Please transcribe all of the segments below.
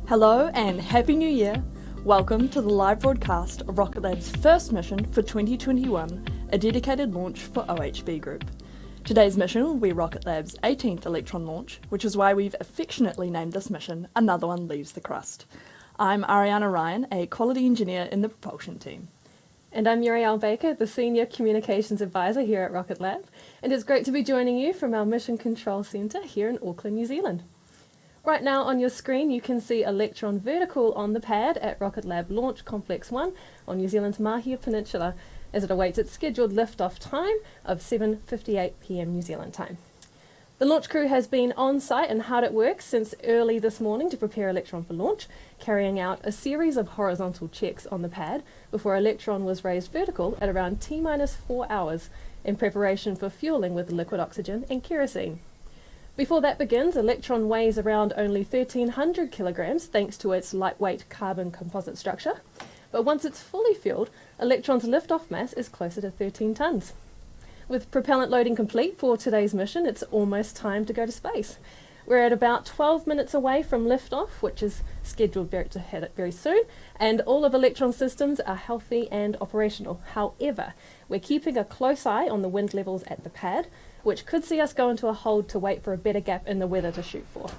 Hello and Happy New Year! Welcome to the live broadcast of Rocket Lab's first mission for 2021, a dedicated launch for OHB Group. Today's mission will be Rocket Lab's 18th Electron launch, which is why we've affectionately named this mission Another One Leaves the Crust. I'm Ariana Ryan, a quality engineer in the propulsion team. And I'm Muriel Baker, the Senior Communications Advisor here at Rocket Lab, and it's great to be joining you from our Mission Control Centre here in Auckland, New Zealand. Right now on your screen you can see Electron vertical on the pad at Rocket Lab Launch Complex 1 on New Zealand's Mahia Peninsula as it awaits its scheduled lift-off time of 7:58 p.m. New Zealand time. The launch crew has been on site and hard at work since early this morning to prepare Electron for launch, carrying out a series of horizontal checks on the pad before Electron was raised vertical at around T-minus 4 hours in preparation for fueling with liquid oxygen and kerosene. Before that begins, Electron weighs around only 1,300 kilograms thanks to its lightweight carbon composite structure, but once it's fully fueled, Electron's lift-off mass is closer to 13 tons. With propellant loading complete for today's mission, it's almost time to go to space. We're at about 12 minutes away from liftoff, which is scheduled to hit it very soon, and all of Electron's systems are healthy and operational. However, we're keeping a close eye on the wind levels at the pad, which could see us go into a hold to wait for a better gap in the weather to shoot for.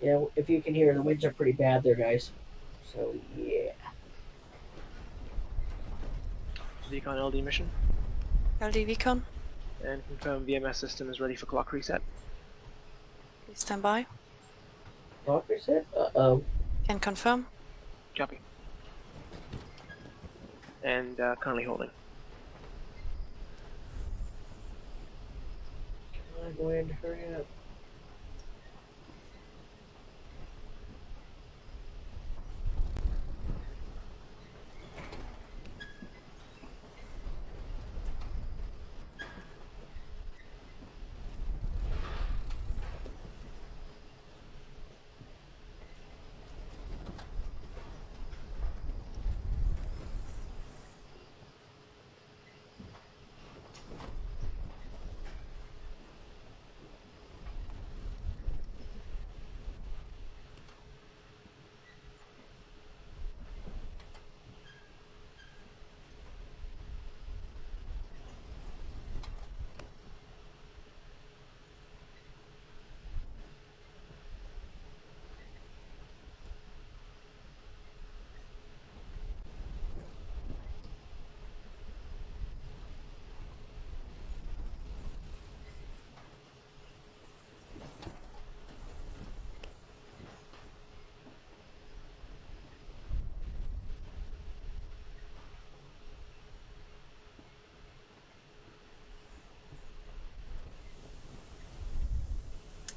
Yeah, if you can hear, the winds are pretty bad there, guys. So, yeah. Vcon LD mission, LD Vicon, and confirm VMS system is ready for clock reset. please stand by. Clock reset? Uh-oh. Can confirm. Copy. And currently holding. Come on, wind, hurry up.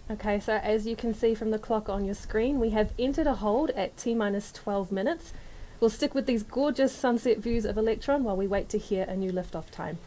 Okay, so as you can see from the clock on your screen, we have entered a hold at T-minus 12 minutes. We'll stick with these gorgeous sunset views of Electron while we wait to hear a new liftoff time.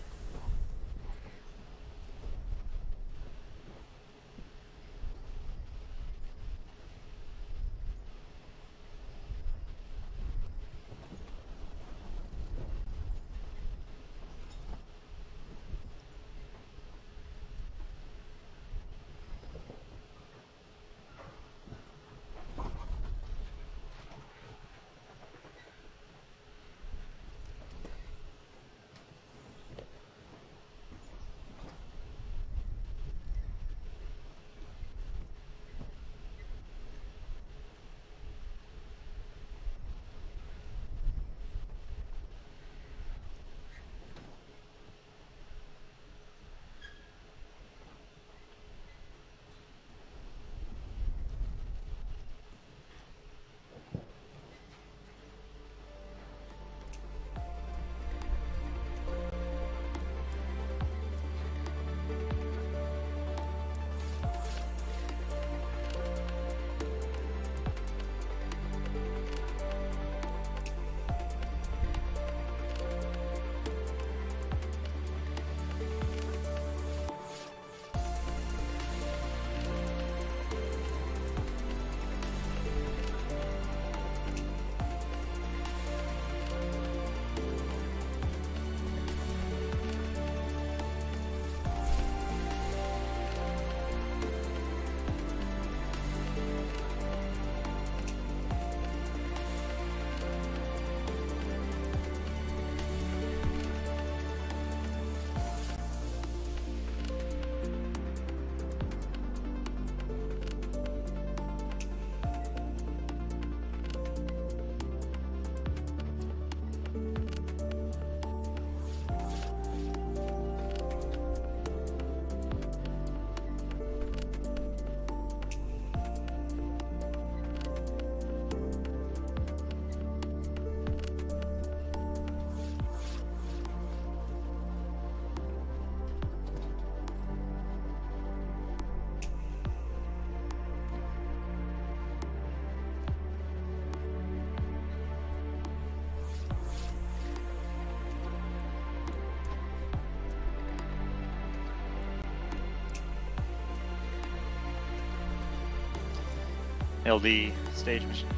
LD stage mission.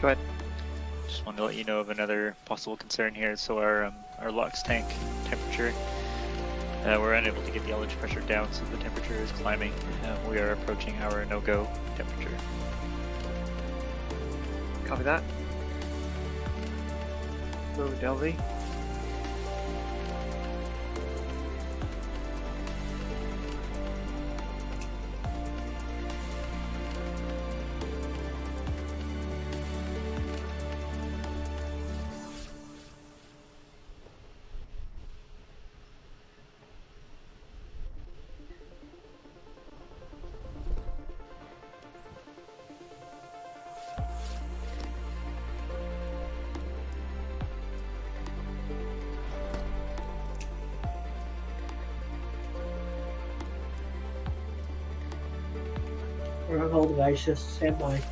Go ahead. Just wanted to let you know of another possible concern here. So our LOX tank temperature, we're unable to get the ullage pressure down, so the temperature is climbing. We are approaching our no-go temperature. Copy that. Moving to LV. We're on hold, guys. Just stand by.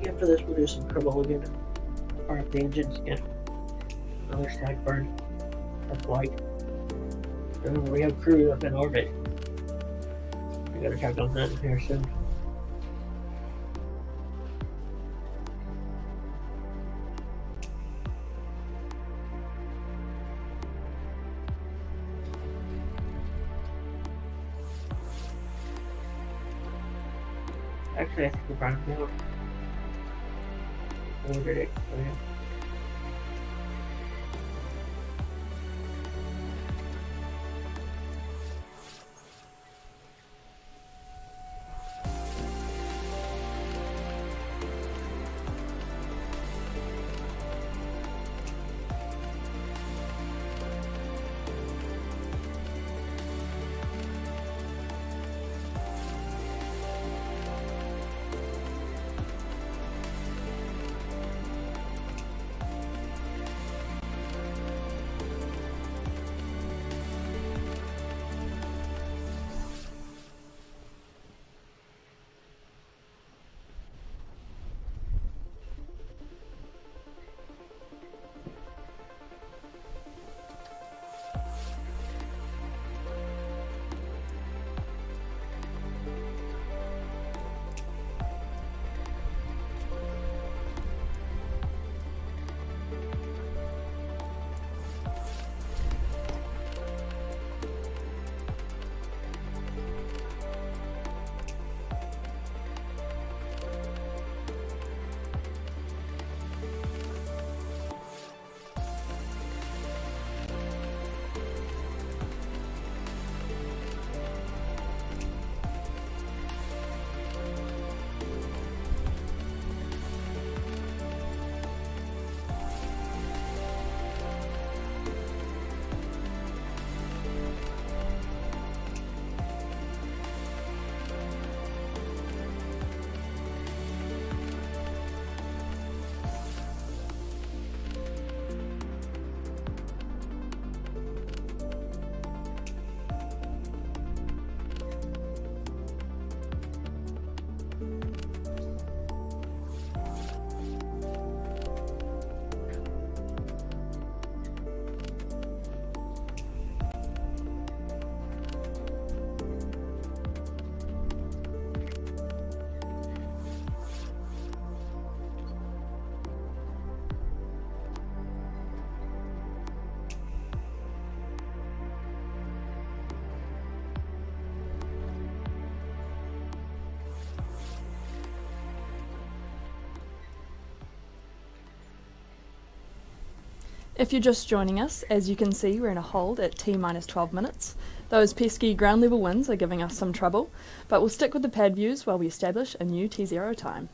After this, we'll do some cribble again. Fire up the engines again. Another stack burn. That's light. And we have crew up in orbit. We gotta check on that here soon. Actually, I think we brought him down. Ordered it. Oh, yeah. If you're just joining us, as you can see, we're in a hold at T minus 12 minutes. Those pesky ground level winds are giving us some trouble, but we'll stick with the pad views while we establish a new T0 time.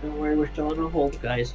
Don't worry, we're still on a hold, guys.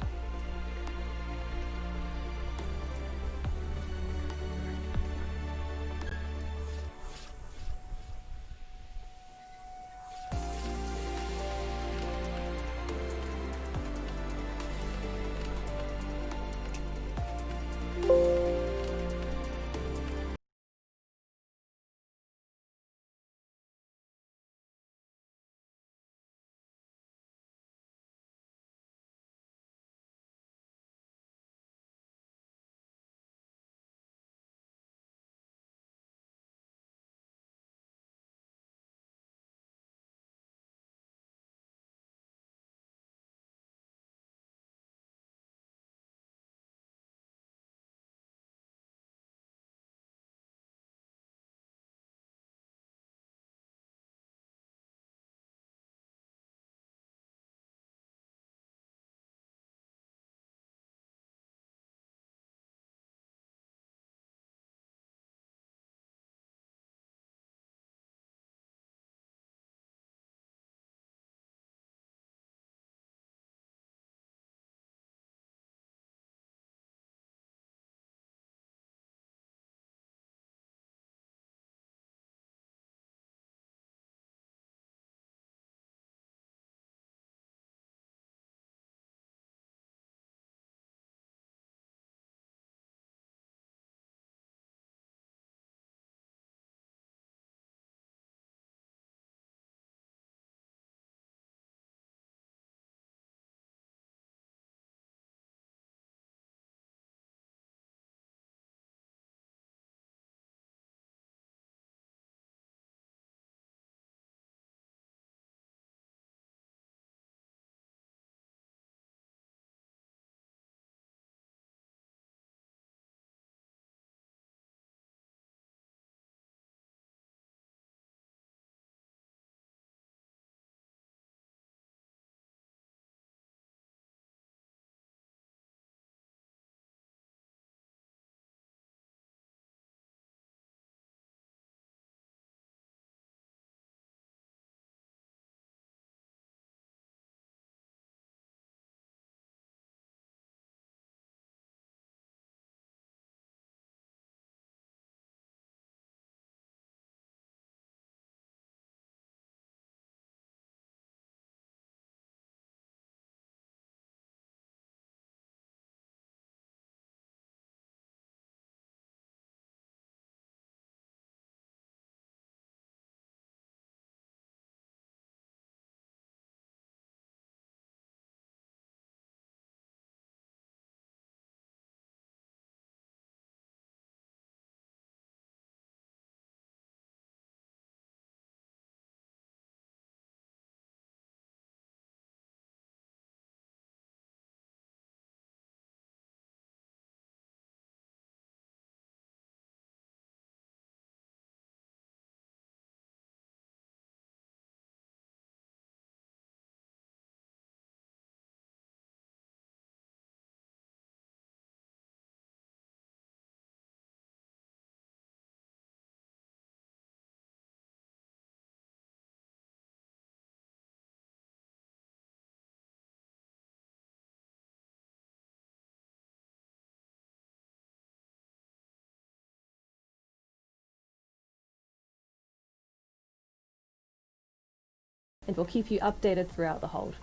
and we'll keep you updated throughout the hold.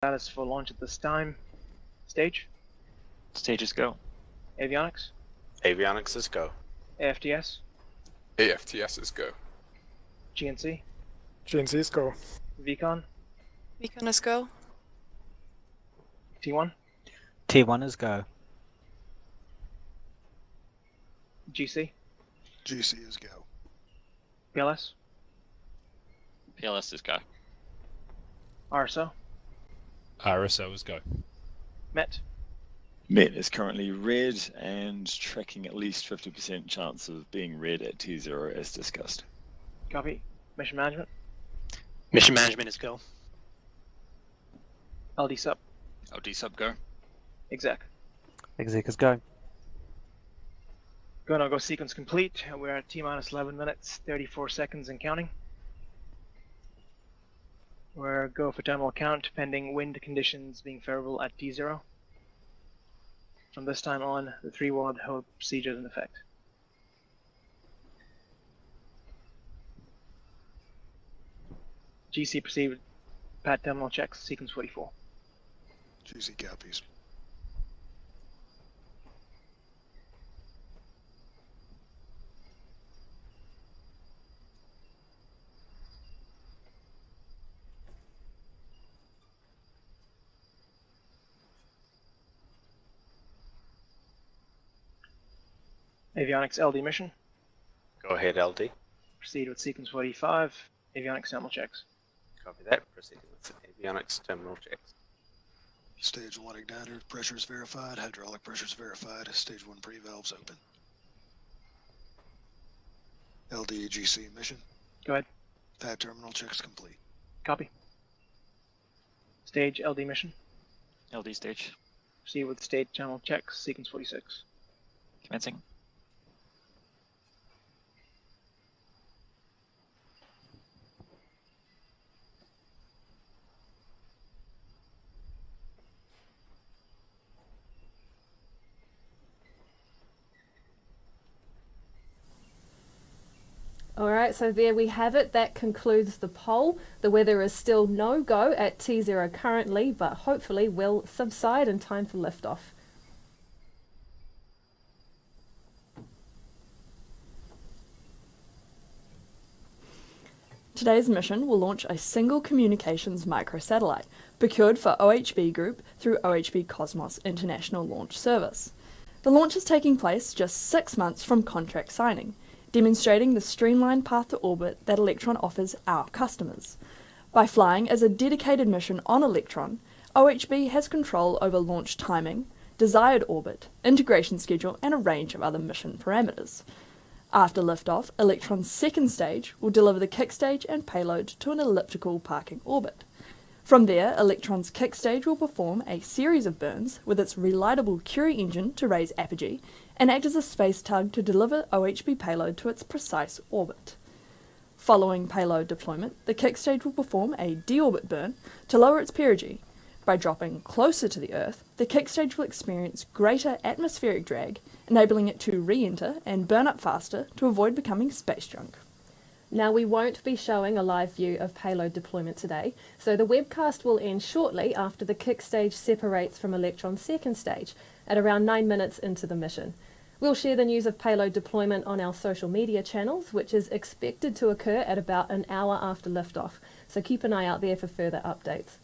Status for launch at this time. Stage, Stages go. avionics, Avionics is go. AFTS, AFTS is go. GNC, GNC's go. VCon, Beacon is go. T1, T1 is go. GC, GC is go. PLS, PLS is go. RSO, RSO is go. MET, Met is currently red and tracking at least 50% chance of being red at T0 as discussed. copy. Mission management, Mission management is go. LD sub, LD sub go. exec. Exec is go. Go, no go sequence complete. We're at T-minus 11 minutes, 34 seconds and counting. We're go for terminal count pending wind conditions being favorable at T0. From this time on, the 3-word hold procedure is in effect. GC proceed with pad terminal checks, sequence 44. GC copies. Avionics LD mission, Go ahead, LD. proceed with sequence 45, avionics terminal checks. Copy that. Proceeding with avionics terminal checks. Stage 1 igniter pressures verified. Hydraulic pressures verified. Stage 1 pre-valves open. LD GC mission. Go ahead, Pad terminal checks complete. copy. Stage LD mission, LD stage. proceed with stage terminal checks, sequence 46. Commencing. Alright, so there we have it. That concludes the poll. The weather is still no go at T0 currently, but hopefully will subside in time for liftoff. Today's mission will launch a single communications microsatellite procured for OHB Group through OHB Cosmos International Launch Service. The launch is taking place just 6 months from contract signing, demonstrating the streamlined path to orbit that Electron offers our customers. By flying as a dedicated mission on Electron, OHB has control over launch timing, desired orbit, integration schedule, and a range of other mission parameters. After liftoff, Electron's second stage will deliver the kick stage and payload to an elliptical parking orbit. From there, Electron's kick stage will perform a series of burns with its reliable Curie engine to raise apogee and act as a space tug to deliver OHB payload to its precise orbit. Following payload deployment, the kick stage will perform a deorbit burn to lower its perigee. By dropping closer to the Earth, the kick stage will experience greater atmospheric drag, enabling it to re-enter and burn up faster to avoid becoming space junk. Now, we won't be showing a live view of payload deployment today, so the webcast will end shortly after the kick stage separates from Electron's second stage, at around 9 minutes into the mission. We'll share the news of payload deployment on our social media channels, which is expected to occur at about an hour after liftoff, so keep an eye out there for further updates.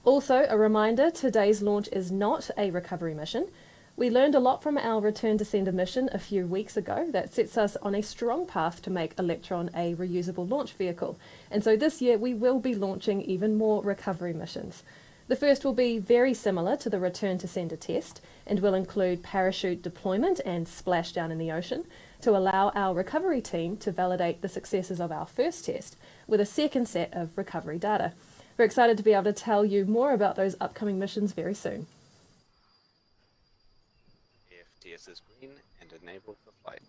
Also, a reminder, today's launch is not a recovery mission. We learned a lot from our return to sender mission a few weeks ago that sets us on a strong path to make Electron a reusable launch vehicle. And so this year we will be launching even more recovery missions. The first will be very similar to the return to sender test and will include parachute deployment and splashdown in the ocean to allow our recovery team to validate the successes of our first test with a second set of recovery data. We're excited to be able to tell you more about those upcoming missions very soon. AFTS is green and enabled for flight.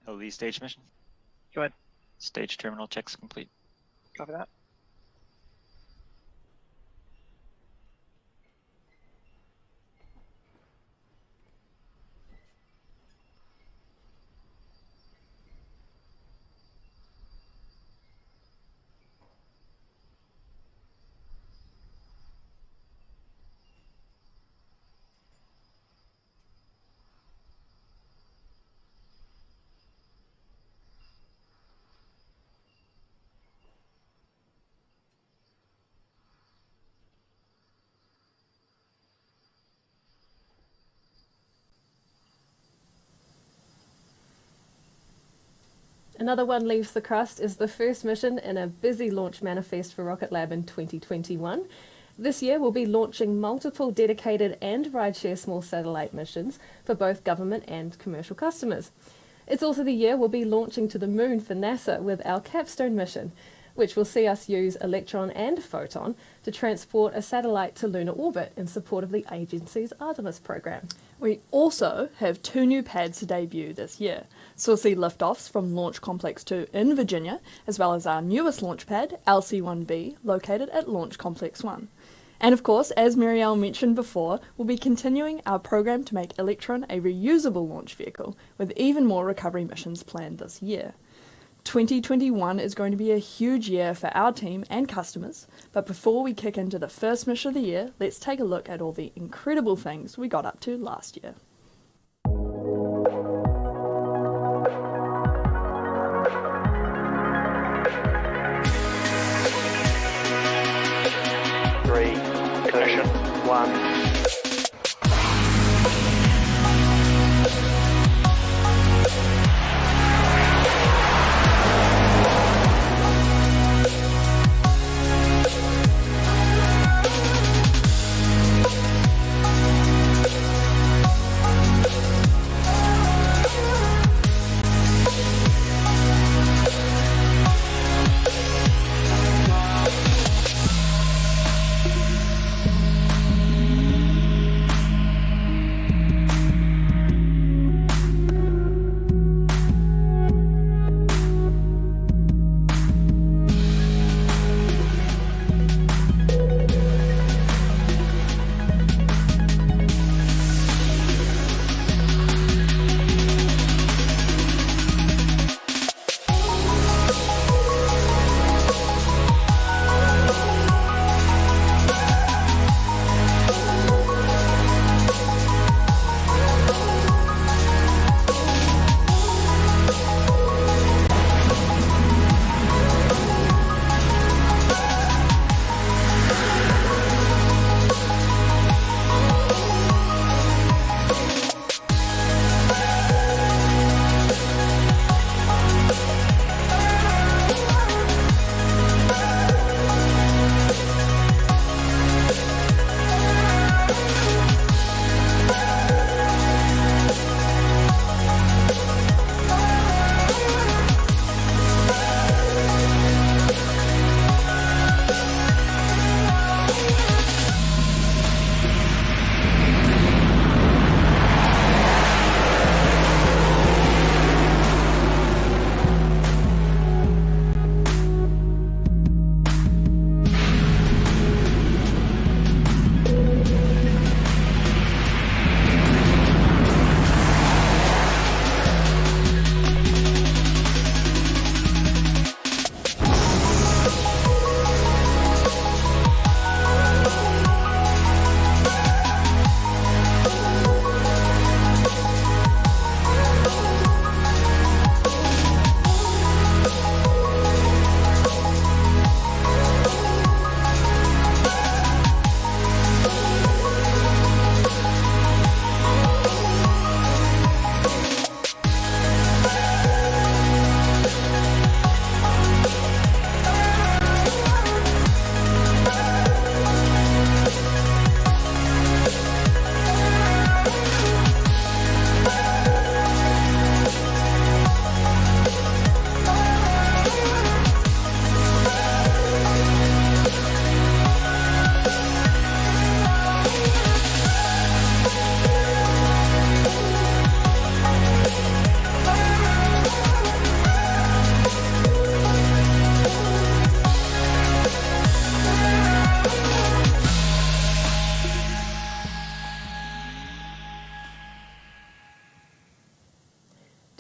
LD stage mission. Go ahead. Stage terminal checks complete. Copy that. Another one leaves the crust is the first mission in a busy launch manifest for Rocket Lab in 2021. This year we'll be launching multiple dedicated and rideshare small satellite missions for both government and commercial customers. It's also the year we'll be launching to the moon for NASA with our capstone mission, which will see us use Electron and Photon to transport a satellite to lunar orbit in support of the agency's Artemis program. We also have 2 new pads to debut this year. So we'll see liftoffs from Launch Complex 2 in Virginia, as well as our newest launch pad, LC-1B, located at Launch Complex 1. And of course, as Muriel mentioned before, we'll be continuing our program to make Electron a reusable launch vehicle, with even more recovery missions planned this year. 2021 is going to be a huge year for our team and customers, but before we kick into the first mission of the year, let's take a look at all the incredible things we got up to last year. Ignition. 1.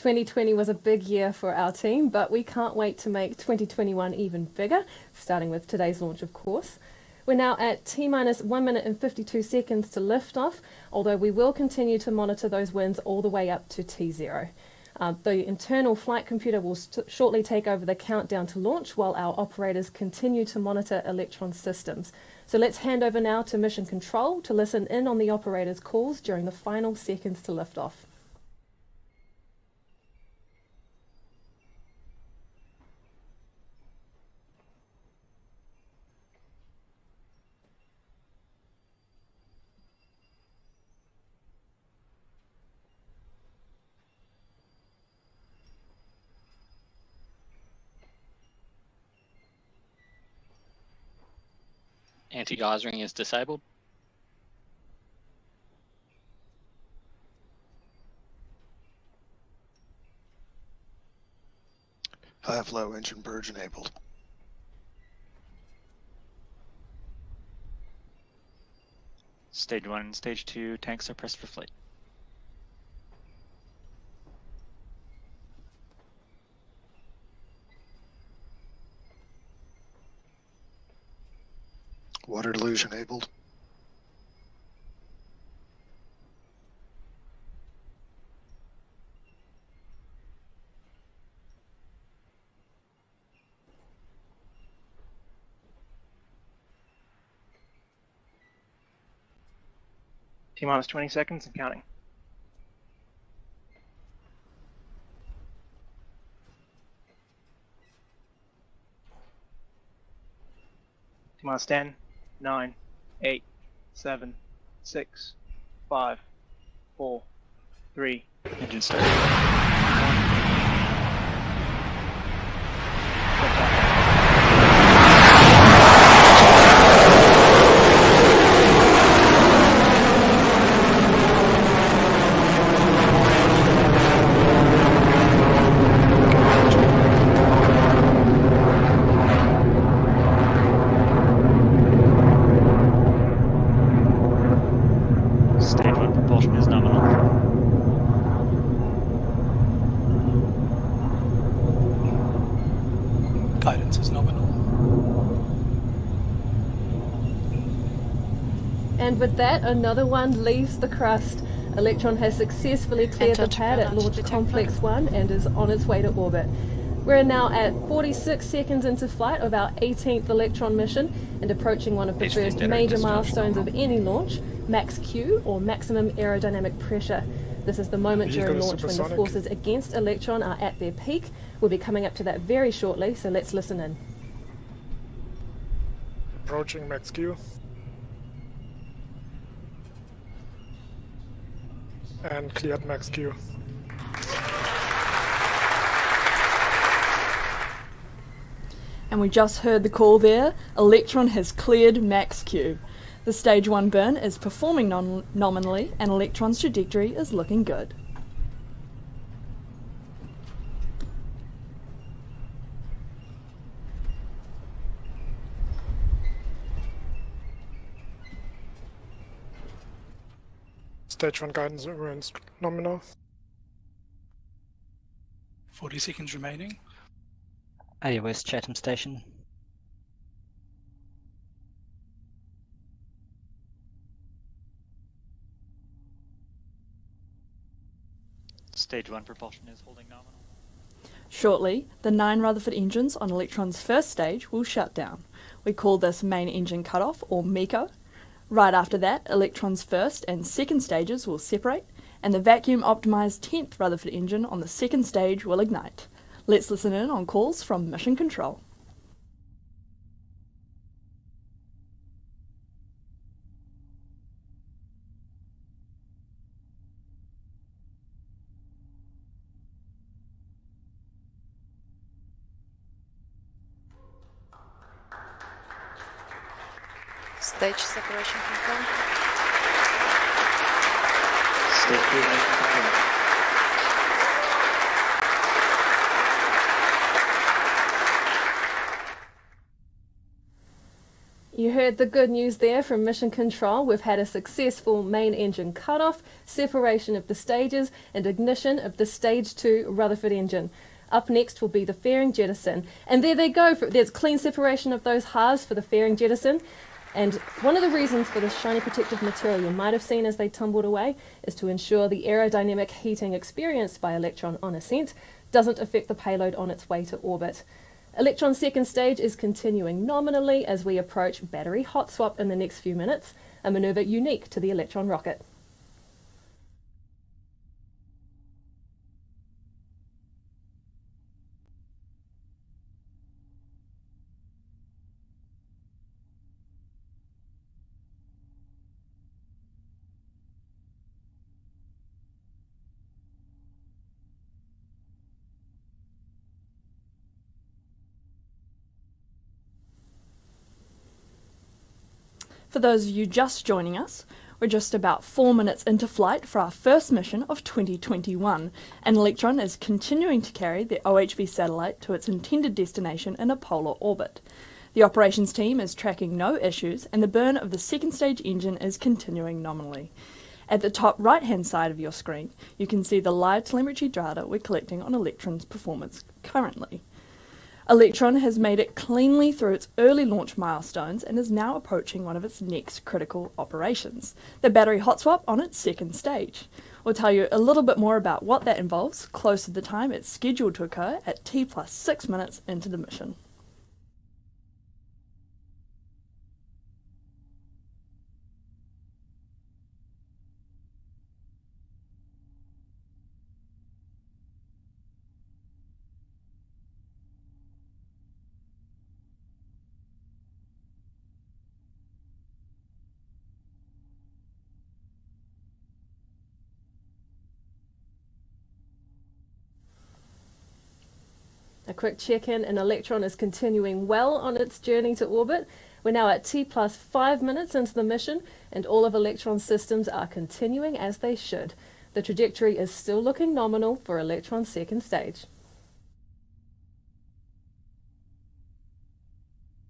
2020 was a big year for our team, but we can't wait to make 2021 even bigger, starting with today's launch, of course. We're now at T-minus 1 minute and 52 seconds to liftoff, although we will continue to monitor those winds all the way up to T0. The internal flight computer will shortly take over the countdown to launch while our operators continue to monitor Electron systems. So let's hand over now to Mission Control to listen in on the operators' calls during the final seconds to liftoff. Anti-geysering is disabled. High flow engine purge enabled. Stage 1 and Stage 2 tanks are pressed for flight. Water deluge enabled. T-minus 20 seconds and counting. T-minus 10, 9, 8, 7, 6, 5, 4, 3. Engine start. Stage 1 propulsion is nominal. Guidance is nominal. And with that, another one leaves the crust. Electron has successfully cleared the Enter pad at Ground Launch Detector. Complex 1 and is on its way to orbit. We're now at 46 seconds into flight of our 18th Electron mission and approaching one of the first major milestones of any launch, max Q, or maximum aerodynamic pressure. This is the moment during Vehicle launch when the supersonic. forces against Electron are at their peak. We'll be coming up to that very shortly, so let's listen in. Approaching max Q. And cleared max Q. And we just heard the call there. Electron has cleared max Q. The stage 1 burn is performing nominally and Electron's trajectory is looking good. Stage 1 guidance remains nominal. 40 seconds remaining. AOS Chatham Station. Stage 1 propulsion is holding nominal. Shortly, the 9 Rutherford engines on Electron's first stage will shut down. We call this main engine cutoff, or MECO. Right after that, Electron's first and second stages will separate, and the vacuum-optimized 10th Rutherford engine on the second stage will ignite. Let's listen in on calls from Mission Control. Stage separation confirmed. Stage 2 ignition confirmed. You heard the good news there from Mission Control. We've had a successful main engine cutoff, separation of the stages, and ignition of the Stage 2 Rutherford engine. Up next will be the fairing jettison. And there they go. There's clean separation of those halves for the fairing jettison. And one of the reasons for this shiny protective material you might have seen as they tumbled away is to ensure the aerodynamic heating experienced by Electron on ascent doesn't affect the payload on its way to orbit. Electron's second stage is continuing nominally as we approach battery hot swap in the next few minutes, a maneuver unique to the Electron rocket. For those of you just joining us, we're just about 4 minutes into flight for our first mission of 2021, and Electron is continuing to carry the OHB satellite to its intended destination in a polar orbit. The operations team is tracking no issues, and the burn of the second stage engine is continuing nominally. At the top right-hand side of your screen, you can see the live telemetry data we're collecting on Electron's performance currently. Electron has made it cleanly through its early launch milestones and is now approaching one of its next critical operations, the battery hot swap on its second stage. We'll tell you a little bit more about what that involves close to the time it's scheduled to occur at T+6 minutes into the mission. A quick check-in, and Electron is continuing well on its journey to orbit. We're now at T+5 minutes into the mission, and all of Electron's systems are continuing as they should. The trajectory is still looking nominal for Electron's second stage.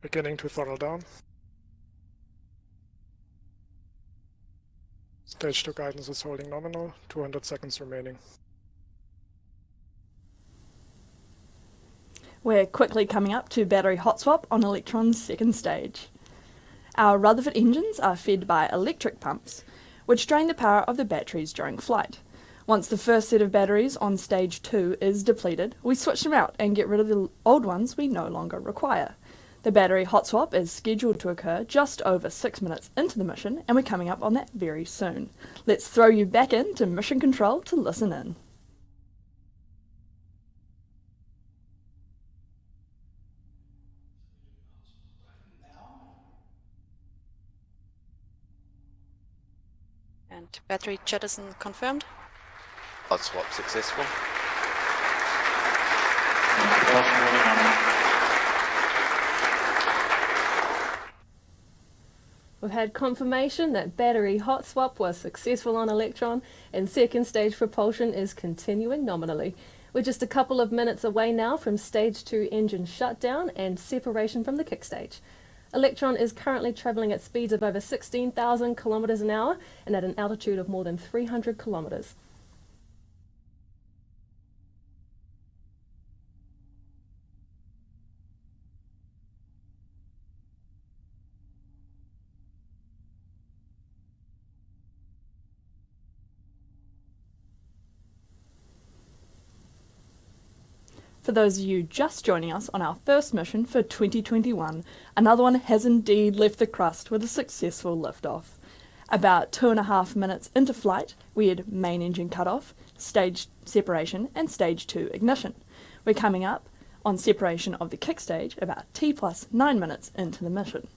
Beginning to throttle down. Stage 2 guidance is holding nominal, 200 seconds remaining. We're quickly coming up to battery hot swap on Electron's second stage. Our Rutherford engines are fed by electric pumps, which drain the power of the batteries during flight. Once the first set of batteries on stage 2 is depleted, we switch them out and get rid of the old ones we no longer require. The battery hot swap is scheduled to occur just over 6 minutes into the mission, and we're coming up on that very soon. Let's throw you back into Mission Control to listen in. And battery jettison confirmed. Hot swap successful. We've had confirmation that battery hot swap was successful on Electron, and second stage propulsion is continuing nominally. We're just a couple of minutes away now from stage 2 engine shutdown and separation from the kick stage. Electron is currently travelling at speeds of over 16,000 kilometres an hour and at an altitude of more than 300 kilometres. For those of you just joining us on our first mission for 2021, another one has indeed left the crust with a successful liftoff. About 2.5 minutes into flight, we had main engine cutoff, stage separation, and stage 2 ignition. We're coming up on separation of the kick stage about T+9 minutes into the mission.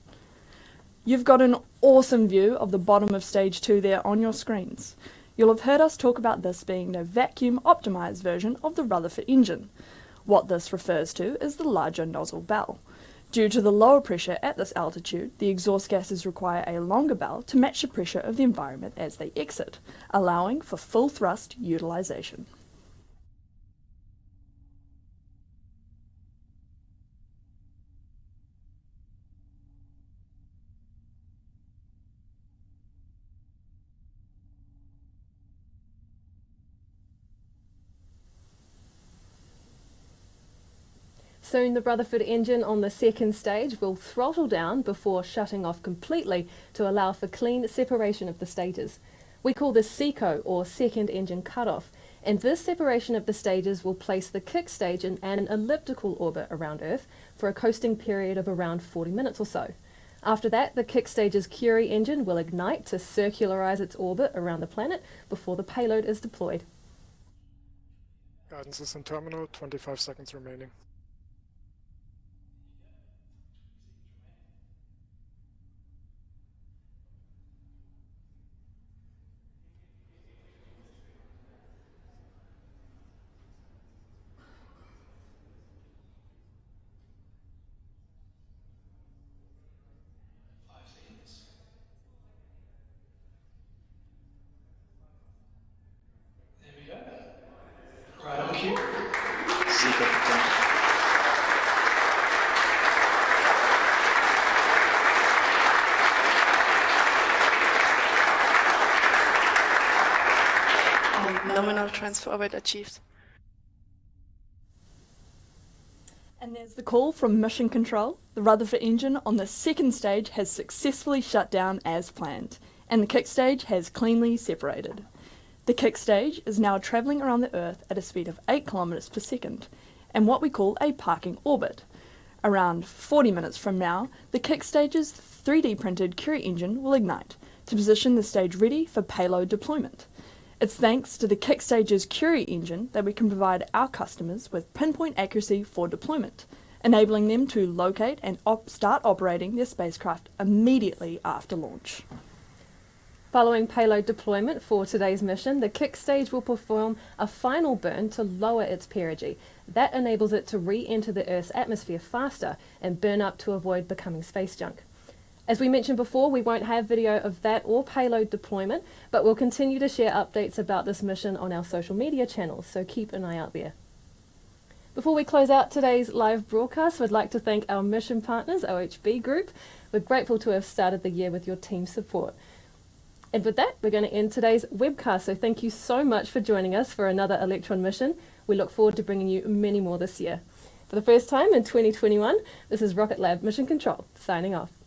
You've got an awesome view of the bottom of stage 2 there on your screens. You'll have heard us talk about this being the vacuum optimized version of the Rutherford engine. What this refers to is the larger nozzle bell. Due to the lower pressure at this altitude, the exhaust gases require a longer bell to match the pressure of the environment as they exit, allowing for full thrust utilization. Soon the Rutherford engine on the second stage will throttle down before shutting off completely to allow for clean separation of the stages. We call this SECO, or second engine cutoff, and this separation of the stages will place the kick stage in an elliptical orbit around Earth for a coasting period of around 40 minutes or so. After that, the kick stage's Curie engine will ignite to circularize its orbit around the planet before the payload is deployed. Guidance is in terminal, 25 seconds remaining. Right on cue. Nominal transfer orbit achieved. And there's the call from Mission Control. The Rutherford engine on the second stage has successfully shut down as planned, and the kick stage has cleanly separated. The kick stage is now travelling around the Earth at a speed of 8 kilometers per second, and what we call a parking orbit. Around 40 minutes from now, the kick stage's 3D printed Curie engine will ignite to position the stage ready for payload deployment. It's thanks to the kick stage's Curie engine that we can provide our customers with pinpoint accuracy for deployment, enabling them to locate and start operating their spacecraft immediately after launch. Following payload deployment for today's mission, the kick stage will perform a final burn to lower its perigee. That enables it to re-enter the Earth's atmosphere faster and burn up to avoid becoming space junk. As we mentioned before, we won't have video of that or payload deployment, but we'll continue to share updates about this mission on our social media channels, so keep an eye out there. Before we close out today's live broadcast, we'd like to thank our mission partners, OHB Group. We're grateful to have started the year with your team support. And with that, we're going to end today's webcast, so thank you so much for joining us for another Electron mission. We look forward to bringing you many more this year. For the first time in 2021, this is Rocket Lab Mission Control, signing off.